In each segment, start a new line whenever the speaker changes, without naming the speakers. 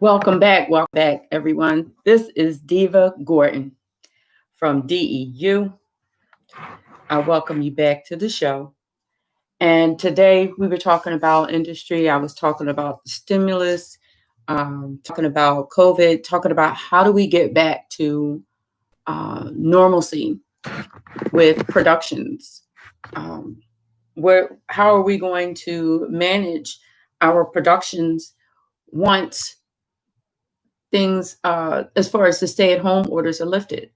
Welcome back, everyone. This is Deeva Gordon from DEU. I welcome you back to the show. And today we were talking about industry. I was talking about the stimulus, talking about COVID, talking about how do we get back to normalcy with productions. How are we going to manage our productions once things, as far as the stay-at-home orders are lifted?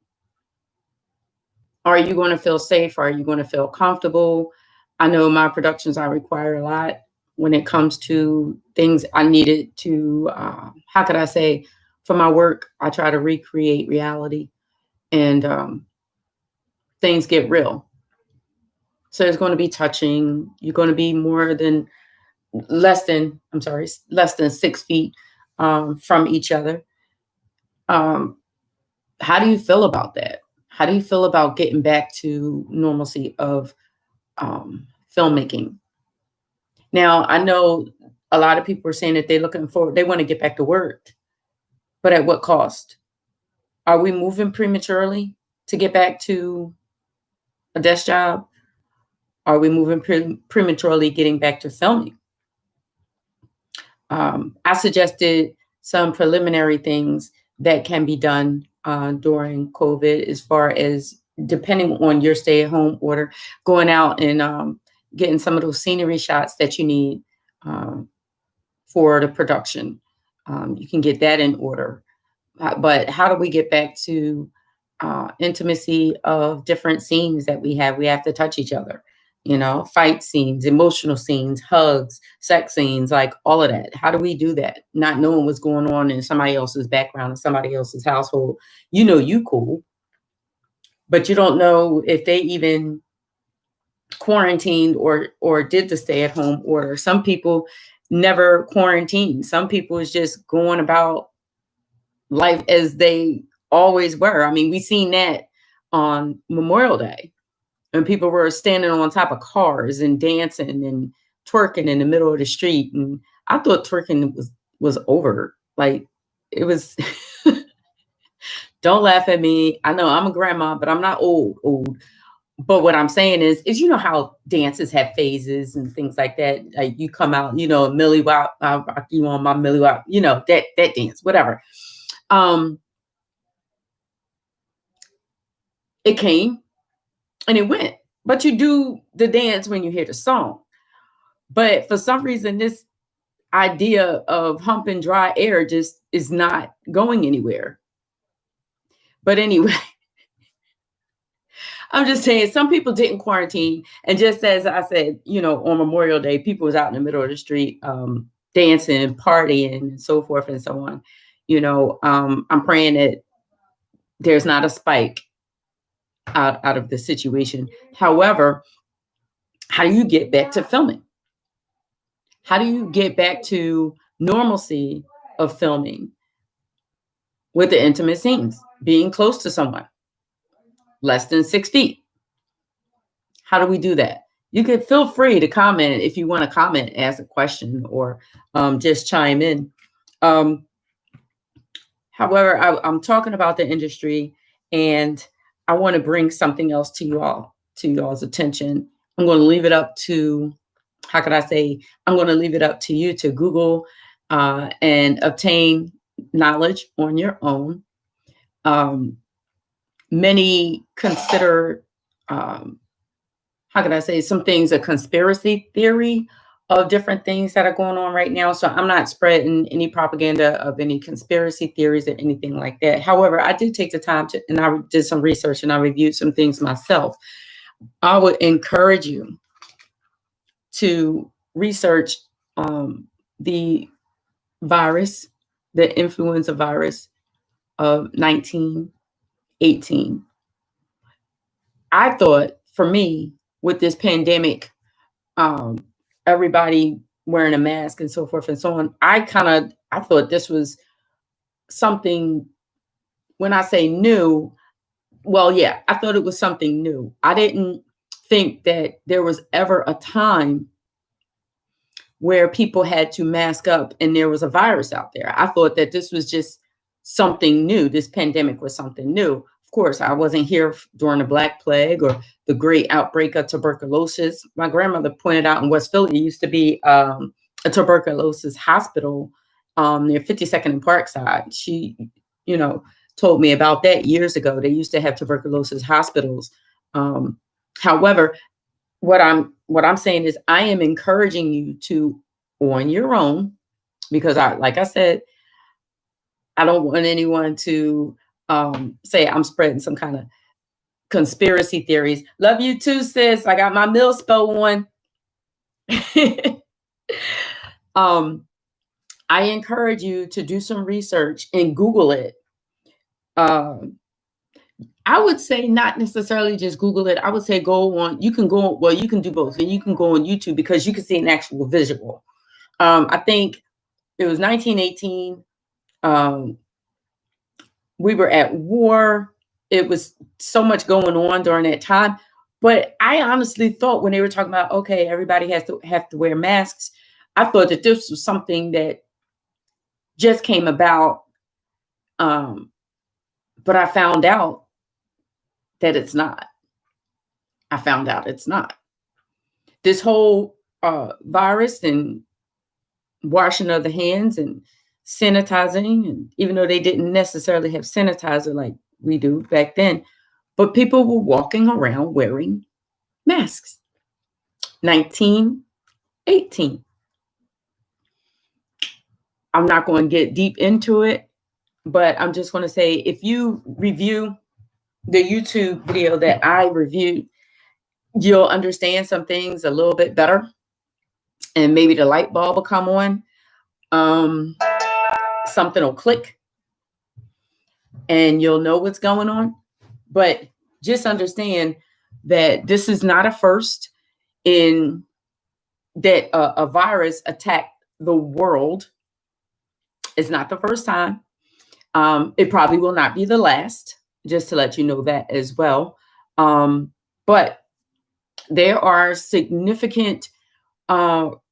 Are you going to feel safe? Are you going to feel comfortable? I know my productions, I require a lot when it comes to things I needed to, how could I say, for my work, I try to recreate reality and things get real. So it's going to be touching. You're going to be less than 6 feet from each other. How do you feel about that? How do you feel about getting back to normalcy of filmmaking? Now, I know a lot of people are saying that they want to get back to work, but at what cost? Are we moving prematurely to get back to a desk job? Are we moving prematurely getting back to filming? I suggested some preliminary things that can be done during COVID, as far as depending on your stay-at-home order, going out and getting some of those scenery shots that you need for the production. You can get that in order. But how do we get back to intimacy of different scenes that we have? We have to touch each other. Fight scenes, emotional scenes, hugs, sex scenes, like all of that. How do we do that? Not knowing what's going on in somebody else's background, in somebody else's household. You cool, but you don't know if they even quarantined or did the stay-at-home order. Some people never quarantined. Some people is just going about life as they always were. I mean, we seen that on Memorial Day. And people were standing on top of cars and dancing and twerking in the middle of the street. And I thought twerking was over. Like, it was, don't laugh at me. I know I'm a grandma, but I'm not old. But what I'm saying is how dances have phases and things like that. Like, you come out, Millie Wop, I'll rock you on my Millie Wop, that dance, whatever. It came. And it went, but you do the dance when you hear the song. But for some reason, this idea of humping dry air just is not going anywhere. But anyway, I'm just saying, some people didn't quarantine. And just as I said, on Memorial Day, people was out in the middle of the street dancing, partying, and so forth and so on. I'm praying that there's not a spike out of the situation. However, how do you get back to filming? How do you get back to normalcy of filming with the intimate scenes, being close to someone, less than 6 feet? How do we do that? You can feel free to comment if you want to comment, ask a question, or just chime in. However, I'm talking about the industry, and I want to bring something else to y'all's attention. I'm going to leave it up to, I'm going to leave it up to you to Google and obtain knowledge on your own. Many consider, some things a conspiracy theory of different things that are going on right now. So I'm not spreading any propaganda of any conspiracy theories or anything like that. However, I did take the time and I did some research and I reviewed some things myself. I would encourage you to research the virus, the influenza virus of 1918. I thought, for me, with this pandemic, everybody wearing a mask and so forth and so on, I thought this was something, when I say new, well, yeah, I thought it was something new. I didn't think that there was ever a time where people had to mask up and there was a virus out there. I thought that this was just something new. This pandemic was something new. Of course, I wasn't here during the Black Plague or the great outbreak of tuberculosis. My grandmother pointed out in West Philly, it used to be a tuberculosis hospital near 52nd and Parkside. She, told me about that years ago. They used to have tuberculosis hospitals. However, what I'm saying is I am encouraging you to, on your own, because like I said, I don't want anyone to say I'm spreading some kind of conspiracy theories. Love you too, sis. I got my Millspo on. I encourage you to do some research and Google it. I would say not necessarily just Google it. I would say you can do both. And you can go on YouTube because you can see an actual visual. I think it was 1918. We were at war. It was so much going on during that time. But I honestly thought when they were talking about, okay, everybody have to wear masks, I thought that this was something that just came about. But I found out that it's not. This whole virus and washing of the hands and sanitizing, and even though they didn't necessarily have sanitizer like we do back then, but people were walking around wearing masks. 1918. I'm not going to get deep into it, but I'm just going to say, if you review the YouTube video that I reviewed, you'll understand some things a little bit better, and maybe the light bulb will come on. Something will click and you'll know what's going on. But just understand that this is not a first in that a virus attacked the world. It's not the first time. It probably will not be the last, just to let you know that as well. But there are significant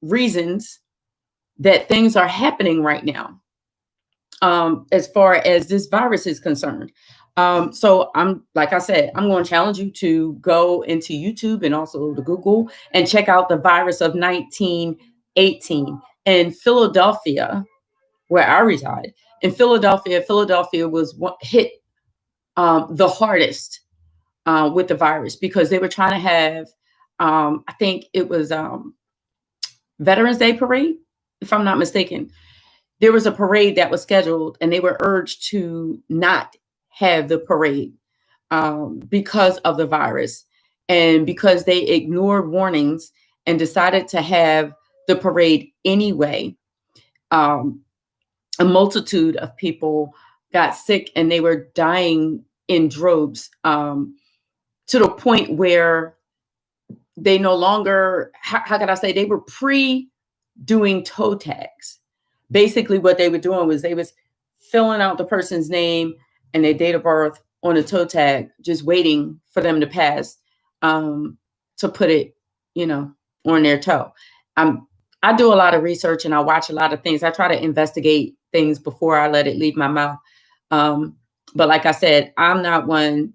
reasons that things are happening right now as far as this virus is concerned. So like I said, I'm going to challenge you to go into YouTube and also to Google and check out the virus of 1918 in Philadelphia, where I reside. In Philadelphia was hit the hardest with the virus because they were trying to have, I think it was Veterans Day parade, if I'm not mistaken. There was a parade that was scheduled and they were urged to not have the parade because of the virus, and because they ignored warnings and decided to have the parade anyway. A multitude of people got sick and they were dying in droves to the point where they no longer, how can I say, they were doing toe tags. Basically what they were doing was they was filling out the person's name and their date of birth on a toe tag, just waiting for them to pass to put it, on their toe. I do a lot of research and I watch a lot of things. I try to investigate things before I let it leave my mouth. But like I said, I'm not one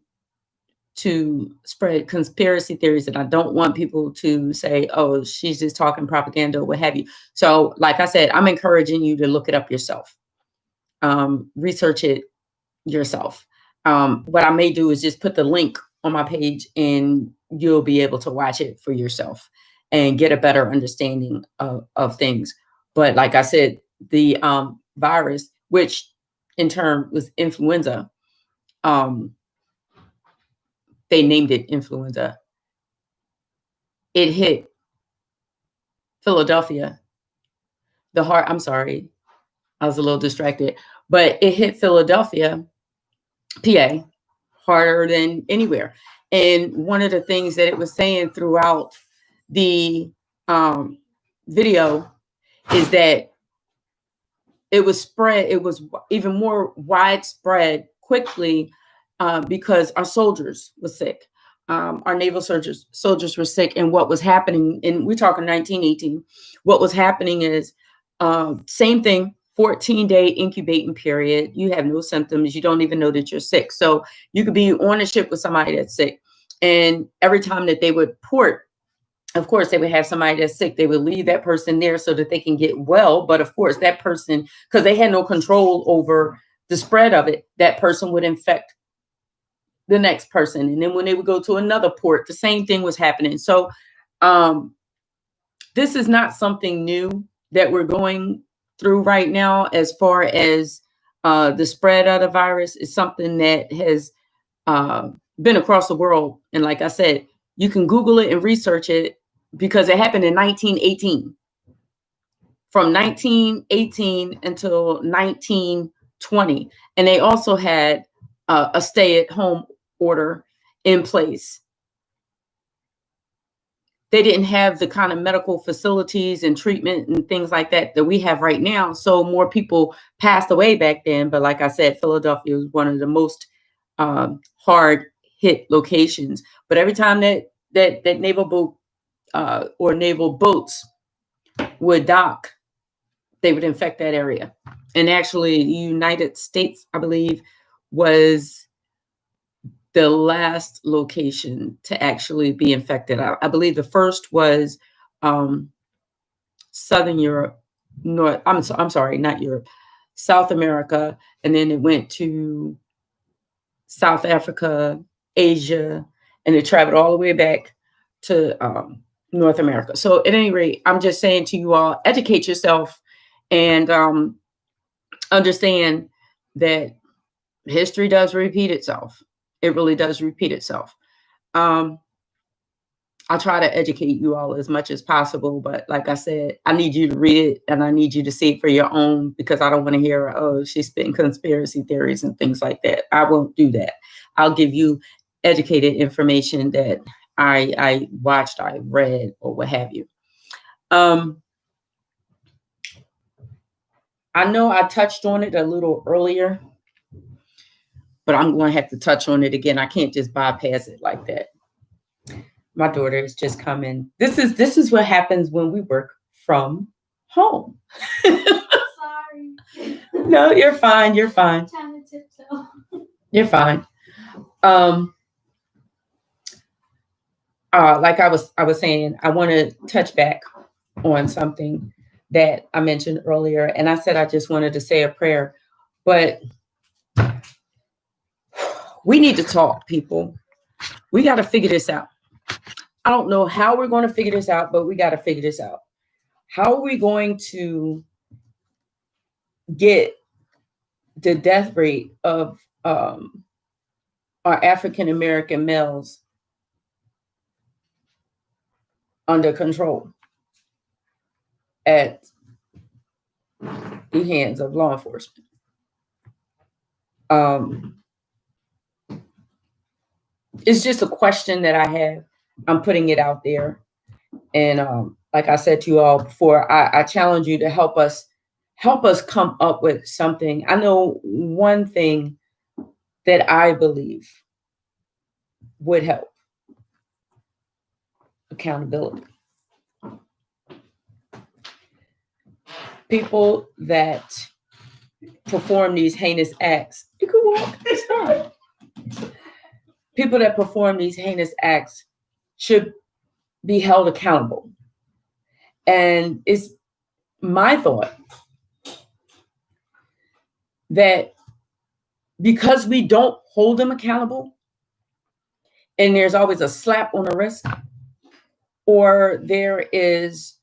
to spread conspiracy theories, and I don't want people to say, oh, she's just talking propaganda or what have you. So like I said, I'm encouraging you to look it up yourself. Research it yourself. What I may do is just put the link on my page and you'll be able to watch it for yourself and get a better understanding of things. But like I said, the virus, which in turn was influenza, they named it influenza. It hit Philadelphia. I'm sorry, I was a little distracted, but it hit Philadelphia, PA, harder than anywhere. And one of the things that it was saying throughout the video is that it was even more widespread quickly because our soldiers were sick. our naval soldiers were sick, and what was happening, and we're talking 1918, what was happening is same thing, 14-day incubating period. You have no symptoms. You don't even know that you're sick. So you could be on a ship with somebody that's sick. And every time that they would port, of course, they would have somebody that's sick. They would leave that person there so that they can get well. But of course, that person, because they had no control over the spread of it, that person would infect the next person. And then when they would go to another port, the same thing was happening. So this is not something new that we're going through right now as far as the spread of the virus. Is something that has been across the world. And like I said, you can Google it and research it because it happened in 1918. From 1918 until 1920. And they also had a stay-at-home order in place. They didn't have the kind of medical facilities and treatment and things like that that we have right now. So more people passed away back then. But like I said, Philadelphia was one of the most hard hit locations. But every time that naval boat or naval boats would dock, they would infect that area. And actually, the United States, I believe, was the last location to actually be infected. I believe the first was Southern Europe, I'm sorry, not Europe, South America, and then it went to South Africa, Asia, and it traveled all the way back to North America. So at any rate, I'm just saying to you all, educate yourself and understand that history does repeat itself. It really does repeat itself. I try to educate you all as much as possible, but like I said, I need you to read it and I need you to see it for your own, because I don't want to hear, oh, she's spitting conspiracy theories and things like that. I won't do that. I'll give you educated information that I watched, I read, or what have you. I know I touched on it a little earlier, but I'm going to have to touch on it again. I can't just bypass it like that. My daughter is just coming. This is what happens when we work from home.
Sorry.
No, you're fine. You're fine.
Trying to tiptoe.
You're fine. Like I was saying, I want to touch back on something that I mentioned earlier, and I said I just wanted to say a prayer, but we need to talk, people. We got to figure this out. I don't know how we're going to figure this out, but we got to figure this out. How are we going to get the death rate of our African-American males under control at the hands of law enforcement? It's just a question that I have. I'm putting it out there. And like I said to you all before, I challenge you to help us come up with something. I know one thing that I believe would help: accountability. People that perform these heinous acts, you can walk, it's fine. People that perform these heinous acts should be held accountable. And it's my thought that because we don't hold them accountable, and there's always a slap on the wrist, or there is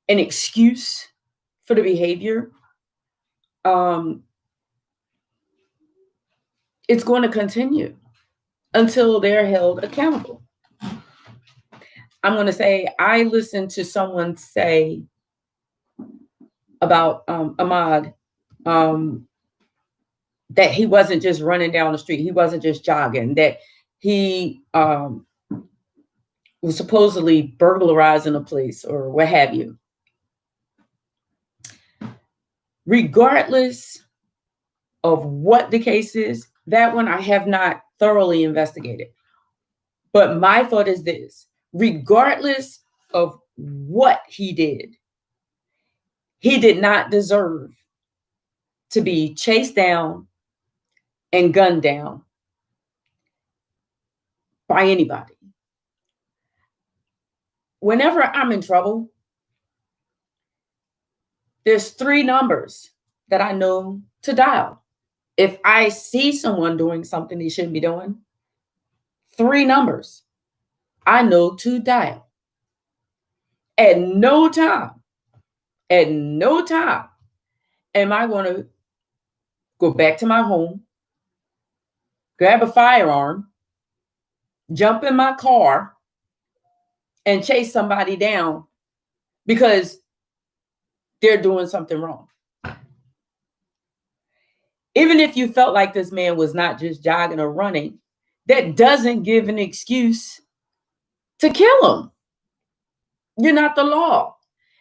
an excuse for the behavior, it's going to continue until they're held accountable. I'm going to say, I listened to someone say about Ahmaud, that he wasn't just running down the street. He wasn't just jogging, that he was supposedly burglarizing a place or what have you. Regardless of what the case is, that one I have not thoroughly investigated. But my thought is this: regardless of what he did not deserve to be chased down and gunned down by anybody. Whenever I'm in trouble, there's 3 numbers that I know to dial. If I see someone doing something they shouldn't be doing, 3 numbers I know to dial. At no time am I going to go back to my home, grab a firearm, jump in my car, and chase somebody down because they're doing something wrong. Even if you felt like this man was not just jogging or running, that doesn't give an excuse to kill him. You're not the law.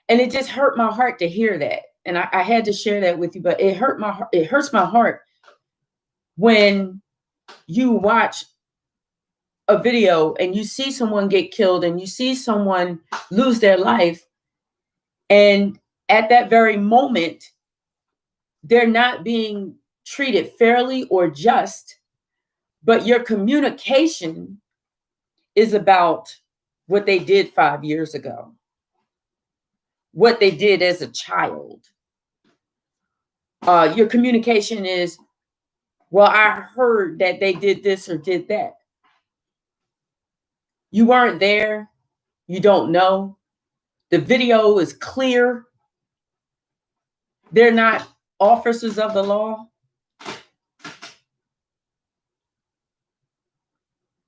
And it just hurt my heart to hear that. And I had to share that with you, but it hurts my heart when you watch a video and you see someone get killed and you see someone lose their life. And at that very moment, they're not being treated fairly or just, but your communication is about what they did 5 years ago, what they did as a child. Your communication is, well, I heard that they did this or did that. You weren't there. You don't know. The video is clear. They're not officers of the law.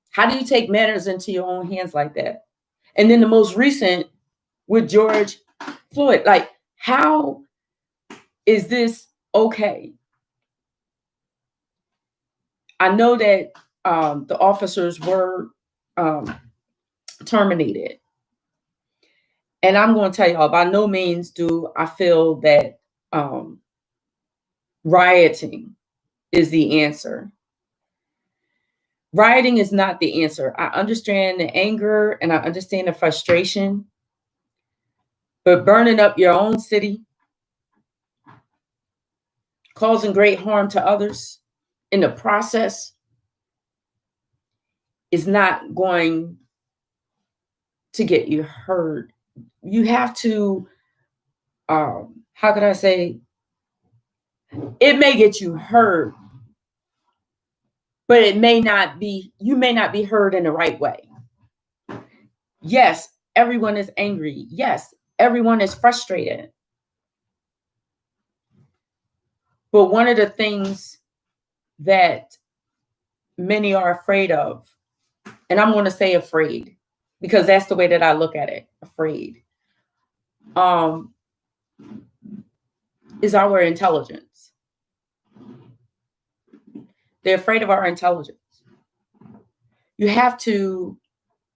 How do you take matters into your own hands like that? And then the most recent with George Floyd, like, how is this okay? I know that the officers were terminated. And I'm going to tell y'all, by no means do I feel that rioting is the answer. Rioting is not the answer. I understand the anger and I understand the frustration, but burning up your own city, causing great harm to others in the process is not going to get you heard. You have to, how could I say, it may get you heard, but it may not be, you may not be heard in the right way. Yes, everyone is angry. Yes, everyone is frustrated. But one of the things that many are afraid of, and I'm going to say afraid, because that's the way that I look at it, afraid, is our intelligence. They're afraid of our intelligence. You have to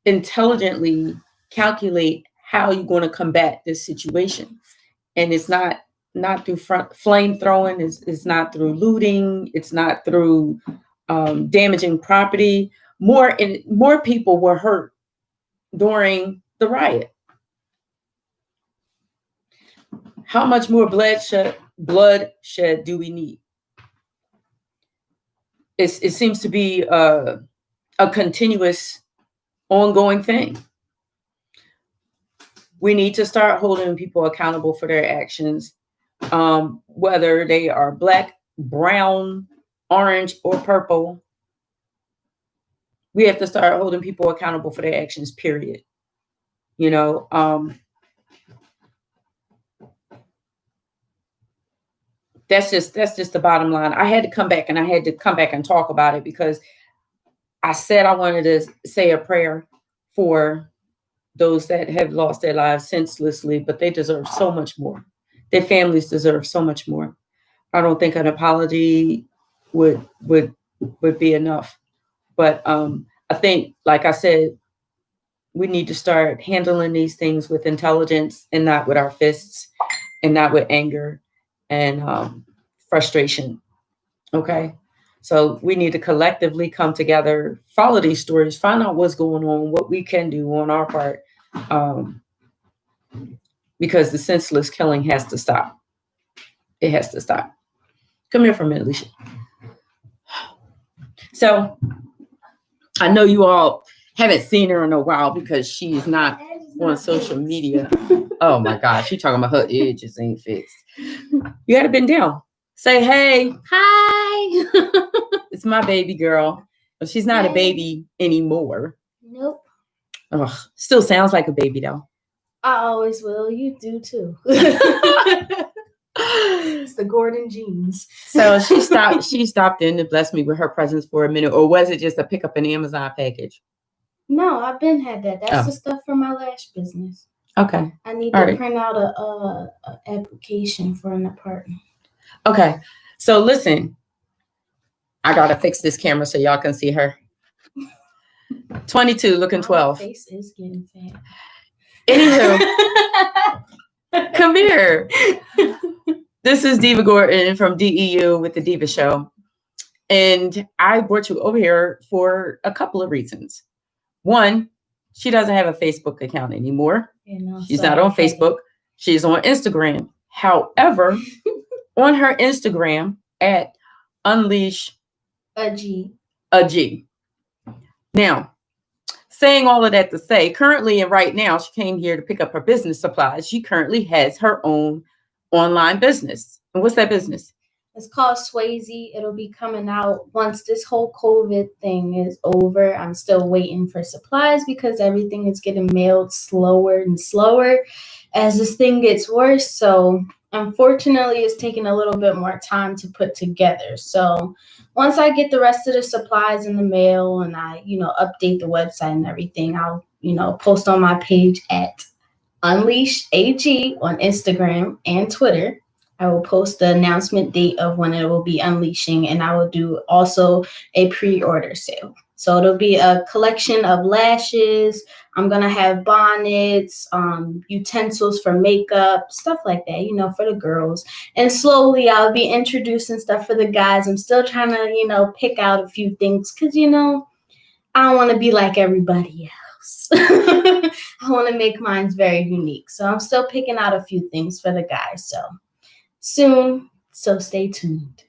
intelligently calculate how you're going to combat this situation. And it's not through flame throwing, it's not through looting, it's not through damaging property. More people were hurt during the riot. How much more bloodshed do we need? It seems to be a continuous, ongoing thing. We need to start holding people accountable for their actions, whether they are black, brown, orange, or purple. We have to start holding people accountable for their actions, period. You know, that's just the bottom line. I had to come back and talk about it because I said I wanted to say a prayer for those that have lost their lives senselessly, but they deserve so much more. Their families deserve so much more. I don't think an apology would be enough. But I think, like I said, we need to start handling these things with intelligence and not with our fists and not with anger and frustration. Okay. So we need to collectively come together, follow these stories, find out what's going on, what we can do on our part, because the senseless killing has to stop. It has to stop. Come here for a minute, Alicia. So I know you all haven't seen her in a while because she's not on social media. Oh my gosh, she talking about her edges ain't fixed. You gotta bend down. Say hey.
Hi.
It's my baby girl. But she's not a baby anymore.
Nope.
Ugh, still sounds like a baby though.
I always will. You do too. It's the Gordon genes.
So she stopped in to bless me with her presence for a minute, or was it just a pick up an Amazon package?
No, I've been had that. That's the stuff for my lash business.
Okay.
I need to print out a application for an apartment.
Okay. So listen, I gotta fix this camera so y'all can see her. 22, looking 12.
My face is getting fat.
Anywho, come here. This is Deeva Gordon from DEU with the Deeva Show. And I brought you over here for a couple of reasons. One, she doesn't have a Facebook account anymore. She's not on Facebook. She's on Instagram. However, on her Instagram at Unleash
a G.
Now, saying all of that to say, currently and right now, she came here to pick up her business supplies. She currently has her own online business. And what's that business?
It's called Swayze. It'll be coming out once this whole COVID thing is over. I'm still waiting for supplies because everything is getting mailed slower and slower as this thing gets worse. So unfortunately, it's taking a little bit more time to put together. So once I get the rest of the supplies in the mail and I, update the website and everything, I'll, post on my page at Unleash AG on Instagram and Twitter. I will post the announcement date of when it will be unleashing, and I will do also a pre-order sale. So it'll be a collection of lashes. I'm going to have bonnets, utensils for makeup, stuff like that, for the girls. And slowly I'll be introducing stuff for the guys. I'm still trying to, pick out a few things because, I don't want to be like everybody else. I want to make mine very unique. So I'm still picking out a few things for the guys. So soon, so stay tuned.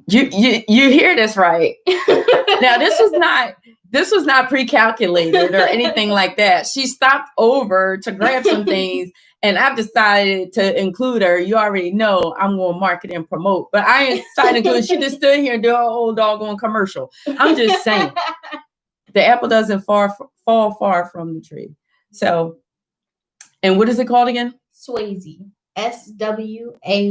You hear this right? Now this was not pre-calculated or anything like that. She stopped over to grab some things, and I've decided to include her. You already know I'm going to market and promote, but I ain't decided to include. She just stood here and do a whole doggone commercial. I'm just saying, the apple doesn't fall far from the tree. So, and what is it called again?
Swayze. Swayzie.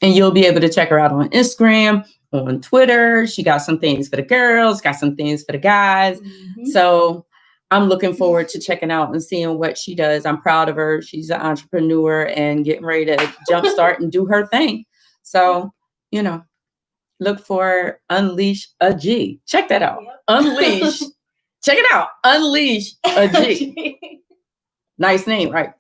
And you'll be able to check her out on Instagram, on Twitter. She got some things for the girls, got some things for the guys. Mm-hmm. So I'm looking forward to checking out and seeing what she does. I'm proud of her. She's an entrepreneur and getting ready to jumpstart and do her thing. So, look for Unleash a G. Check that out. Yep. Unleash. Check it out. Unleash a G. Nice name, right?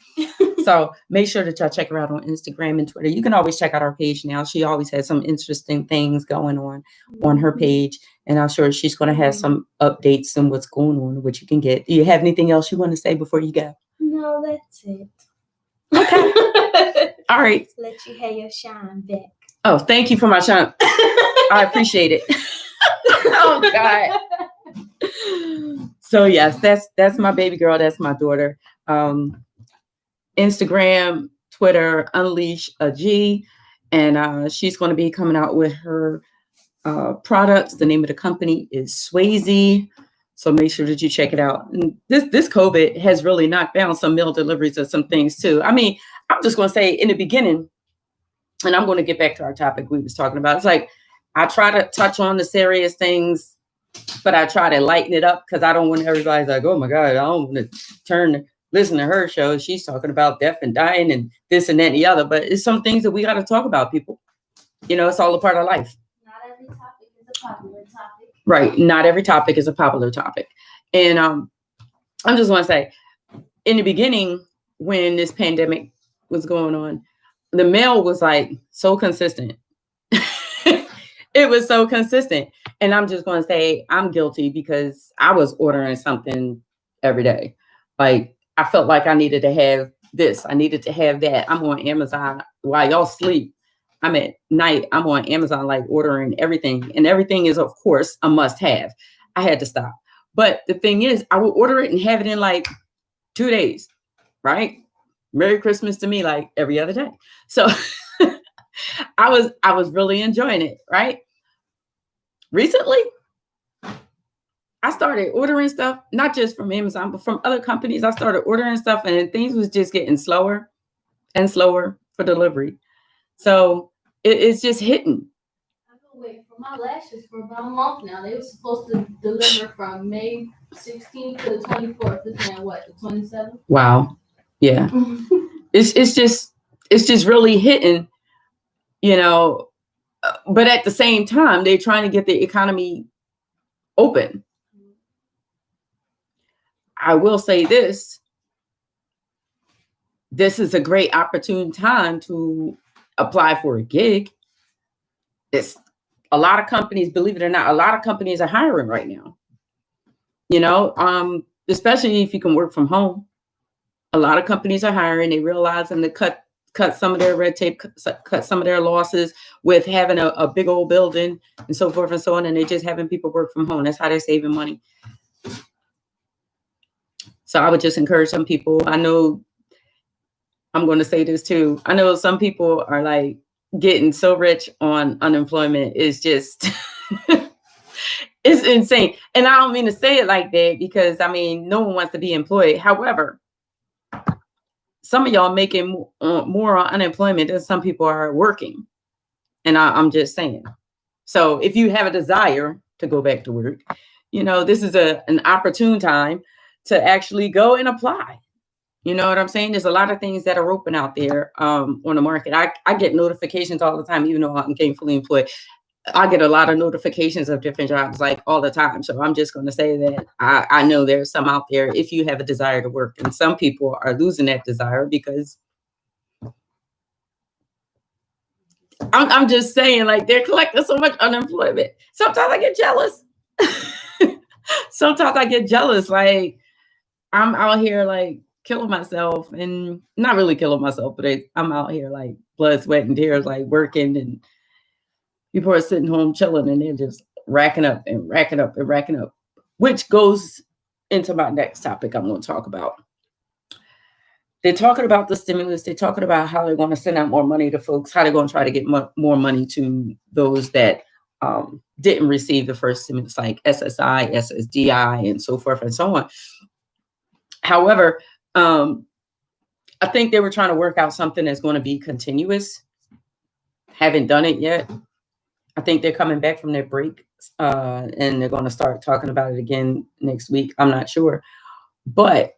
So make sure that y'all check her out on Instagram and Twitter. You can always check out our page now. She always has some interesting things going on her page. And I'm sure she's going to have some updates on what's going on, what you can get. Do you have anything else you want to say before you go?
No, that's it.
Okay. All right.
Let you have your shine back.
Oh, thank you for my shine. I appreciate it. Oh, God. So, yes, that's my baby girl. That's my daughter. Instagram, Twitter, Unleash a G, and she's going to be coming out with her products. The name of the company is Swayze, so make sure that you check it out. And this COVID has really knocked down some meal deliveries of some things too. I mean, I'm just going to say in the beginning, and I'm going to get back to our topic we was talking about. It's like I try to touch on the serious things, but I try to lighten it up because I don't want everybody's like, oh my God, I don't want to listen to her show. She's talking about death and dying and this and that and the other. But it's some things that we got to talk about, people. It's all a part of life.
Not every topic is a popular topic.
Right. Not every topic is a popular topic. And I'm just going to say, in the beginning, when this pandemic was going on, the mail was like so consistent. It was so consistent. And I'm just going to say I'm guilty because I was ordering something every day. Like I felt like I needed to have this. I needed to have that. I'm on Amazon while y'all sleep. I'm at night. I'm on Amazon, like ordering everything. And everything is, of course, a must have. I had to stop. But the thing is, I would order it and have it in like 2 days, right? Merry Christmas to me, like every other day. So I was really enjoying it, right? Recently, I started ordering stuff, not just from Amazon, but from other companies. I started ordering stuff and things was just getting slower and slower for delivery. So it's just hitting.
I've been waiting for my lashes for about a month now. They were supposed to deliver from May 16th to the 24th. It's now what, the 27th?
Wow. Yeah. It's just really hitting, you know, but at the same time, they're trying to get the economy open. I will say this is a great opportune time to apply for a gig. It's a lot of companies, believe it or not, a lot of companies are hiring right now. You know, especially if you can work from home. A lot of companies are hiring. They realize and they cut some of their red tape, cut some of their losses with having a big old building and so forth and so on. And they're just having people work from home. That's how they're saving money. So I would just encourage some people. I know I'm going to say this too. I know some people are like getting so rich on unemployment. It's just, it's insane. And I don't mean to say it like that because I mean, no one wants to be employed. However, some of y'all making more on unemployment than some people are working. And I'm just saying. So if you have a desire to go back to work, you know, this is an opportune time to actually go and apply. You know what I'm saying? There's a lot of things that are open out there on the market. I get notifications all the time, even though I'm gainfully employed. I get a lot of notifications of different jobs like all the time. So I'm just going to say that I know there's some out there if you have a desire to work. And some people are losing that desire because I'm just saying, like, they're collecting so much unemployment. Sometimes I get jealous. Sometimes I get jealous. Like, I'm out here, like, killing myself and not really killing myself, but I'm out here, like, blood, sweat, and tears, like, working. And people are sitting home chilling and they're just racking up and racking up and racking up, which goes into my next topic I'm going to talk about. They're talking about the stimulus. They're talking about how they're going to send out more money to folks, how they're going to try to get more money to those that didn't receive the first stimulus, like SSI, SSDI, and so forth and so on. However, I think they were trying to work out something that's going to be continuous. Haven't done it yet. I think they're coming back from their break and they're going to start talking about it again next week. I'm not sure. But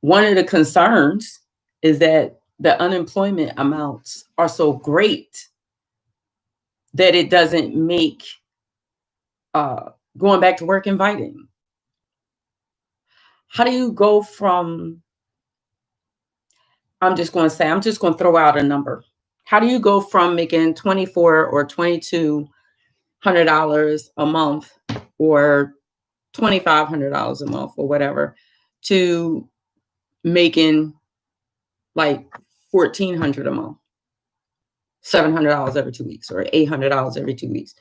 one of the concerns is that the unemployment amounts are so great that it doesn't make going back to work inviting. How do you go from, I'm just going to throw out a number. How do you go from making $2,400 or $2,200 a month or $2,500 a month or whatever to making like $1,400 a month, $700 every 2 weeks or $800 every 2 weeks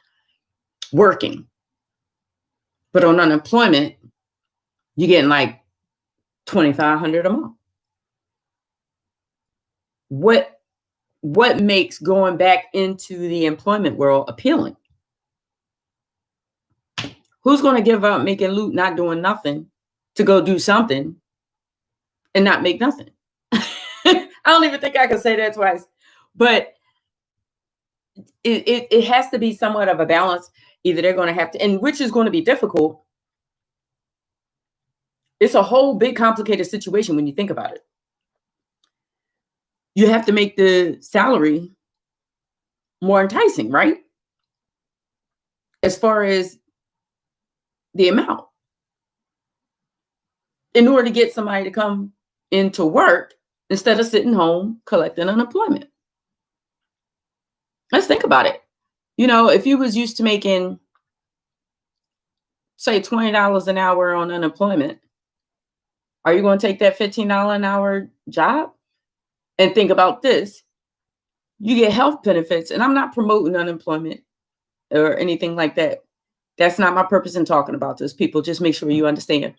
working? But on unemployment, you're getting like $2,500 a month. What makes going back into the employment world appealing? Who's going to give up making loot, not doing nothing, to go do something and not make nothing? I don't even think I can say that twice, but it has to be somewhat of a balance. Either they're going to have to, and which is going to be difficult. It's a whole big complicated situation when you think about it. You have to make the salary more enticing, right? As far as the amount. In order to get somebody to come into work instead of sitting home collecting unemployment. Let's think about it. if you was used to making, say, $20 an hour on unemployment, are you going to take that $15 an hour job? And think about this. You get health benefits, and I'm not promoting unemployment or anything like that. That's not my purpose in talking about this. People, just make sure you understand.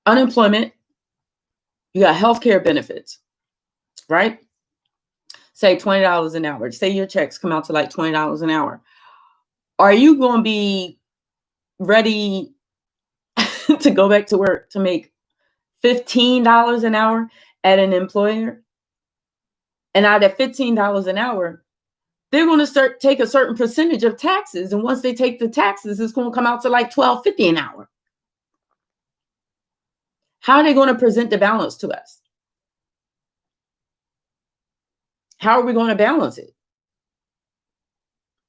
Unemployment, you got healthcare benefits, right? Say $20 an hour. Say your checks come out to like $20 an hour. Are you going to be ready to go back to work to make $15 an hour at an employer? And out of $15 an hour, they're going to take a certain percentage of taxes. And once they take the taxes, it's going to come out to like $12.50 an hour. How are they going to present the balance to us? How are we going to balance it?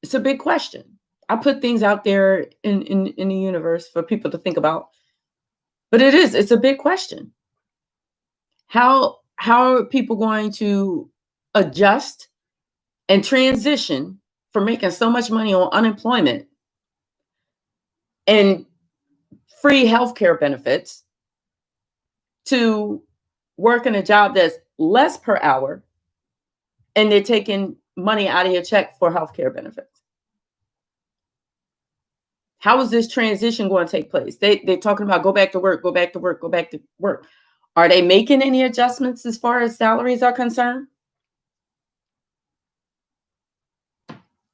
It's a big question. I put things out there in the universe for people to think about. But it's a big question. How are people going to adjust and transition from making so much money on unemployment and free healthcare benefits to working a job that's less per hour, and they're taking money out of your check for healthcare benefits? How is this transition going to take place? They're talking about go back to work, go back to work, go back to work. Are they making any adjustments as far as salaries are concerned?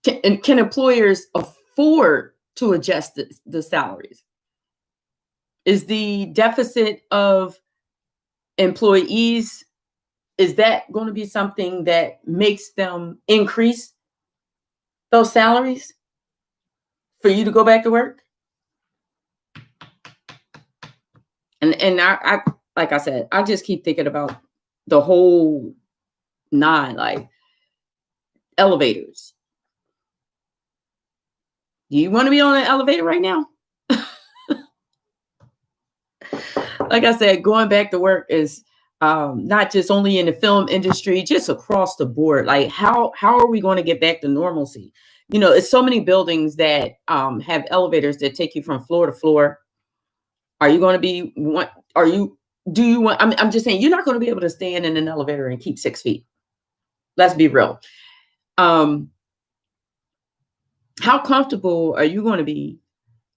Can employers afford to adjust the salaries? Is the deficit of employees, is that going to be something that makes them increase those salaries for you to go back to work? And I like I said, I just keep thinking about the whole nine, like elevators. Do you want to be on an elevator right now? Like I said, going back to work is not just only in the film industry, just across the board. Like how are we going to get back to normalcy? It's so many buildings that have elevators that take you from floor to floor. Are you going to be I'm just saying, you're not going to be able to stand in an elevator and keep 6 feet. Let's be real. How comfortable are you going to be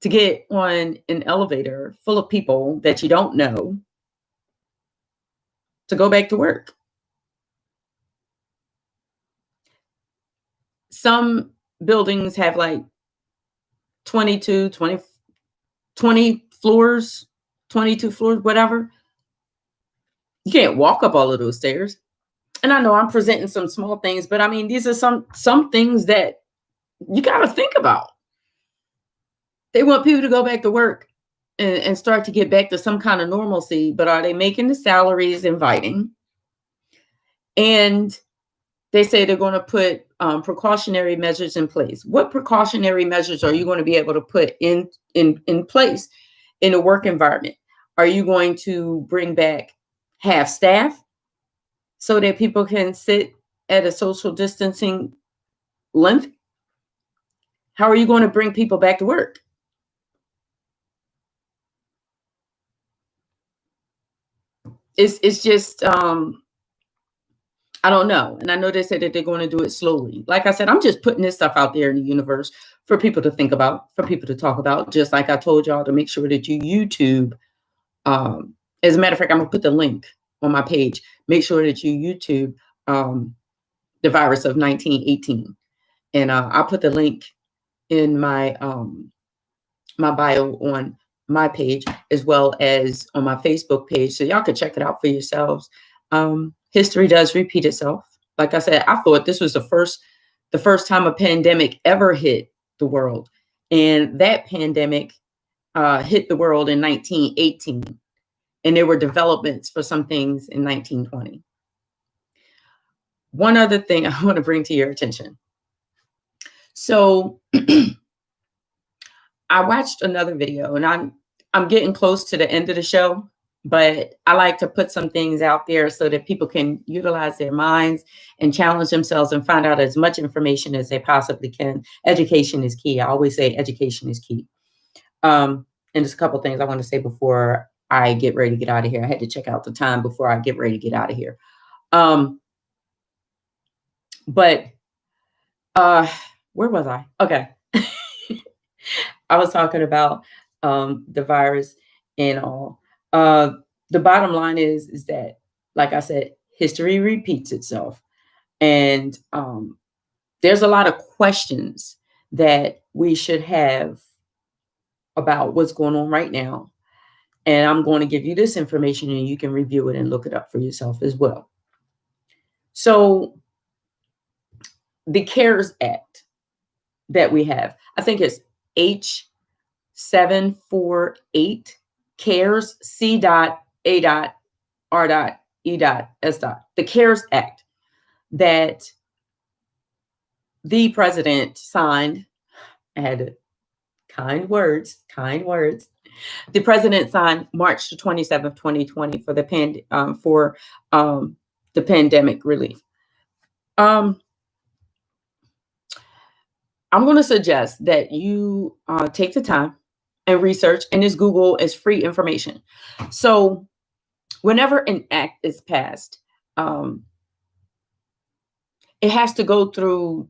to get on an elevator full of people that you don't know to go back to work? Some buildings have like 20 floors, 22 floors, whatever. You can't walk up all of those stairs. And I know I'm presenting some small things, but I mean, these are some things that you got to think about. They want people to go back to work and start to get back to some kind of normalcy, but are they making the salaries inviting? And they say they're going to put precautionary measures in place. What precautionary measures are you going to be able to put in place in a work environment? Are you going to bring back half staff so that people can sit at a social distancing length? How are you going to bring people back to work? It's just I don't know. And I know they said that they're going to do it slowly. Like I said, I'm just putting this stuff out there in the universe for people to think about, for people to talk about. Just like I told y'all to make sure that you YouTube. As a matter of fact, I'm going to put the link on my page. Make sure that you YouTube the virus of 1918. And I'll put the link in my my bio on my page, as well as on my Facebook page, so y'all can check it out for yourselves. History does repeat itself. Like I said, I thought this was the first time a pandemic ever hit the world, and that pandemic hit the world in 1918, and there were developments for some things in 1920. One other thing I want to bring to your attention. So I watched another video, and I'm getting close to the end of the show. but I like to put some things out there so that people can utilize their minds and challenge themselves and find out as much information as they possibly can. Education is key. I always say education is key. And there's a couple things I want to say before I get ready to get out of here. I had to check out the time before I get ready to get out of here. But where was I? Okay. I was talking about the virus and all. The bottom line is that, like I said, history repeats itself. And there's a lot of questions that we should have about what's going on right now. And I'm going to give you this information and you can review it and look it up for yourself as well. So the CARES Act that we have, I think it's H748 CARES C.A.R.E.S. The CARES Act that the president signed. I had kind words. The president signed March the 27th, 2020 for the pandemic relief. I'm going to suggest that you take the time and research, and this Google is free information. So whenever an act is passed, it has to go through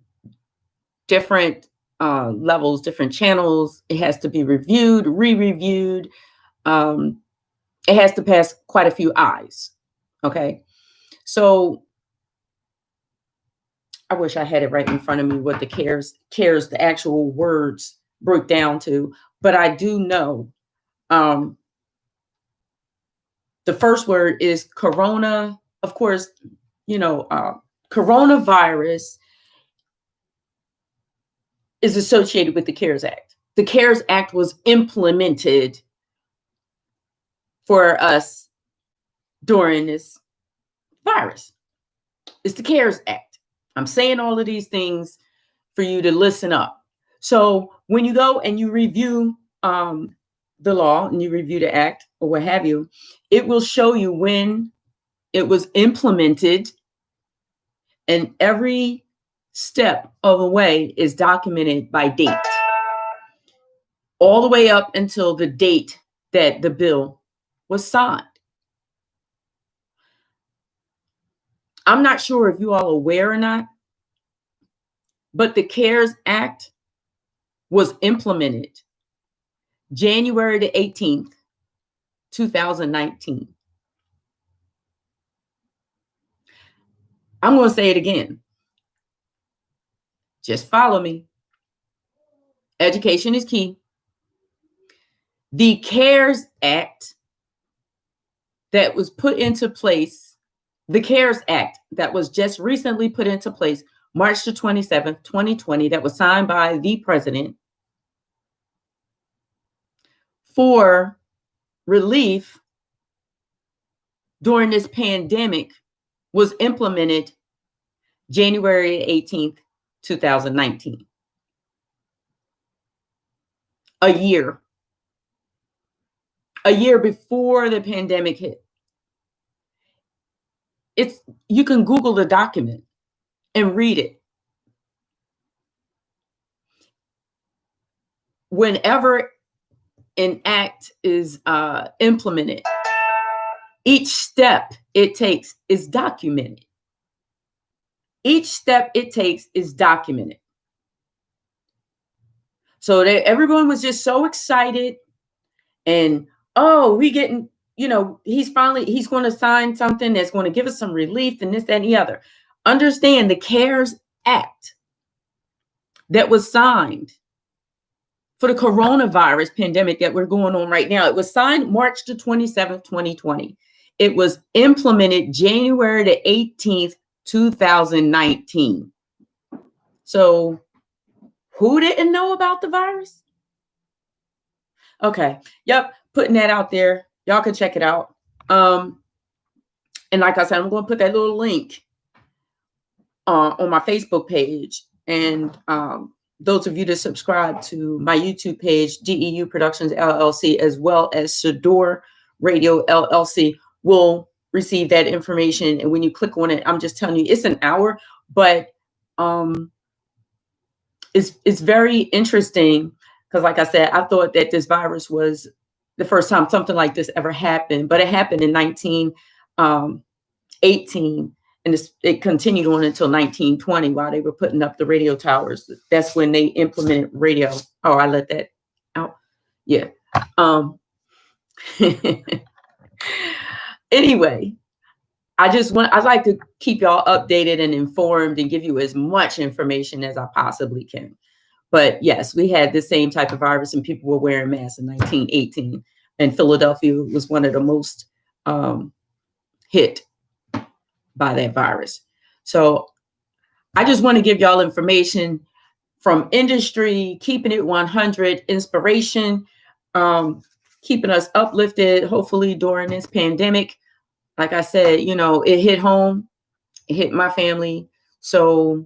different levels, different channels. It has to be reviewed, re-reviewed. It has to pass quite a few eyes. Okay. So I wish I had it right in front of me what the CARES, the actual words broke down to, but I do know the first word is corona. Of course, coronavirus is associated with the CARES Act. The CARES Act was implemented for us during this virus. It's the CARES Act. I'm saying all of these things for you to listen up. So when you go and you review the law and you review the act or what have you, it will show you when it was implemented, and every step of the way is documented by date, all the way up until the date that the bill was signed. I'm not sure if you all are aware or not, but the CARES Act was implemented January the 18th, 2019. I'm going to say it again. Just follow me. Education is key. The CARES Act that was put into place, the CARES Act that was just recently put into place, March the 27th, 2020, that was signed by the president for relief during this pandemic, was implemented January 18th, 2019. A year before the pandemic hit. You can Google the document and read it. Whenever an act is implemented, each step it takes is documented. Each step it takes is documented. So everyone was just so excited, and we getting, he's going to sign something that's going to give us some relief and this, that, and the other. Understand the CARES Act that was signed for the coronavirus pandemic that we're going on right now. It was signed March the 27th, 2020. It was implemented January the 18th, 2019. So who didn't know about the virus? Okay. Yep. Putting that out there. Y'all can check it out. And like I said, I'm going to put that little link on my Facebook page. And those of you that subscribe to my YouTube page, GEU Productions LLC, as well as Shador Radio LLC will receive that information. And when you click on it, I'm just telling you, it's an hour, but it's very interesting because, like I said, I thought that this virus was the first time something like this ever happened, but it happened in 1918, and it continued on until 1920 while they were putting up the radio towers. That's when they implemented radio. Oh, I let that out. Yeah. Anyway, I'd like to keep y'all updated and informed and give you as much information as I possibly can. But yes, we had the same type of virus and people were wearing masks in 1918. And Philadelphia was one of the most hit by that virus. So I just want to give y'all information from industry, keeping it 100, inspiration, keeping us uplifted, hopefully during this pandemic. Like I said, it hit home, it hit my family. So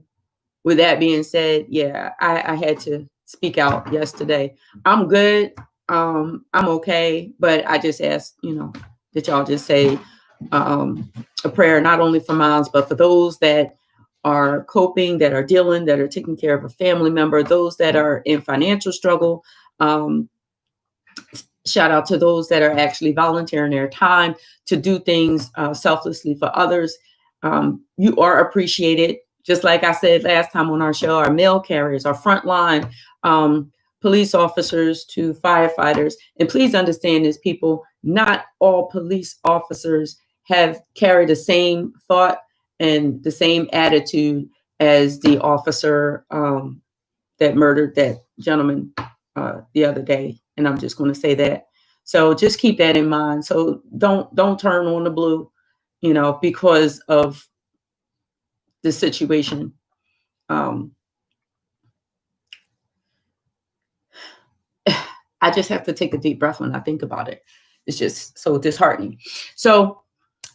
with that being said, yeah, I had to speak out yesterday. I'm good. I'm okay. But I just ask, that y'all just say a prayer, not only for moms, but for those that are coping, that are dealing, that are taking care of a family member, those that are in financial struggle. Shout out to those that are actually volunteering their time to do things selflessly for others. You are appreciated. Just like I said last time on our show, our mail carriers, our frontline police officers to firefighters. And please understand this, people, not all police officers have carried the same thought and the same attitude as the officer that murdered that gentleman the other day. And I'm just going to say that. So just keep that in mind. So don't turn on the blue, because of the situation. I just have to take a deep breath when I think about it. It's just so disheartening. So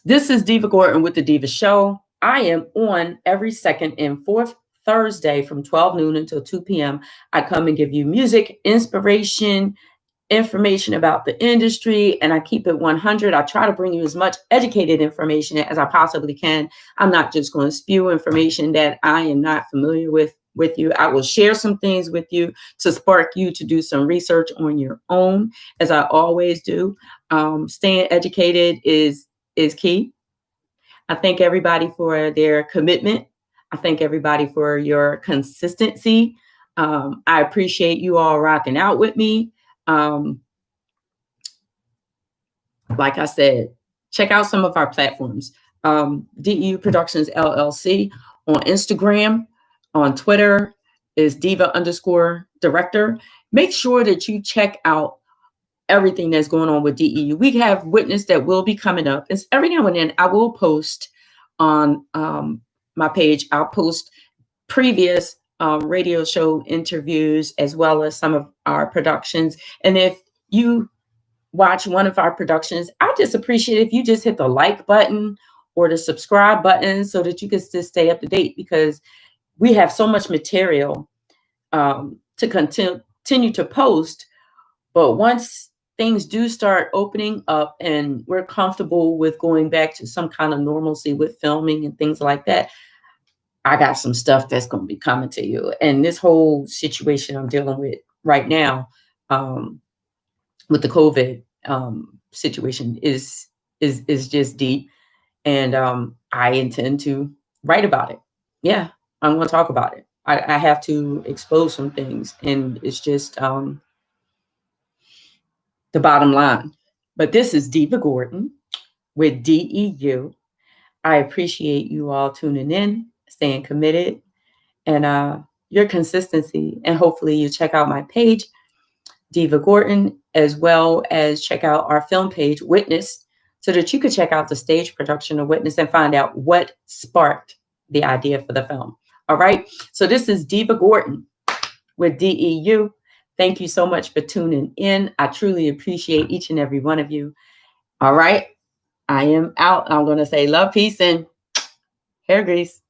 this is Deeva Gordon with the Deeva Show. I am on every second and fourth Thursday from 12 noon until 2 p.m. I come and give you music, inspiration, information about the industry, and I keep it 100. I try to bring you as much educated information as I possibly can. I'm not just going to spew information that I am not familiar with you. I will share some things with you to spark you to do some research on your own, as I always do. Staying educated is key. I thank everybody for their commitment. I thank everybody for your consistency. I appreciate you all rocking out with me. Like I said, check out some of our platforms. DEU Productions LLC on Instagram, on Twitter is Deeva_director. Make sure that you check out everything that's going on with DEU. We have Witness that will be coming up. It's every now and then I will post on my page. I'll post previous radio show interviews as well as some of our productions. And if you watch one of our productions, I just appreciate if you just hit the like button or the subscribe button so that you can just stay up to date, because we have so much material to continue to post. But once things do start opening up and we're comfortable with going back to some kind of normalcy with filming and things like that, I got some stuff that's going to be coming to you. And this whole situation I'm dealing with right now with the COVID situation is just deep. And I intend to write about it. Yeah, I'm going to talk about it. I have to expose some things. And it's just the bottom line. But this is Deeva Gordon with DEU. I appreciate you all tuning in, staying committed, and your consistency. And hopefully you check out my page, Deeva Gordon, as well as check out our film page, Witness, so that you could check out the stage production of Witness and find out what sparked the idea for the film. All right. So this is Deeva Gordon with DEU. Thank you so much for tuning in. I truly appreciate each and every one of you. All right. I am out. I'm going to say love, peace, and hair grease.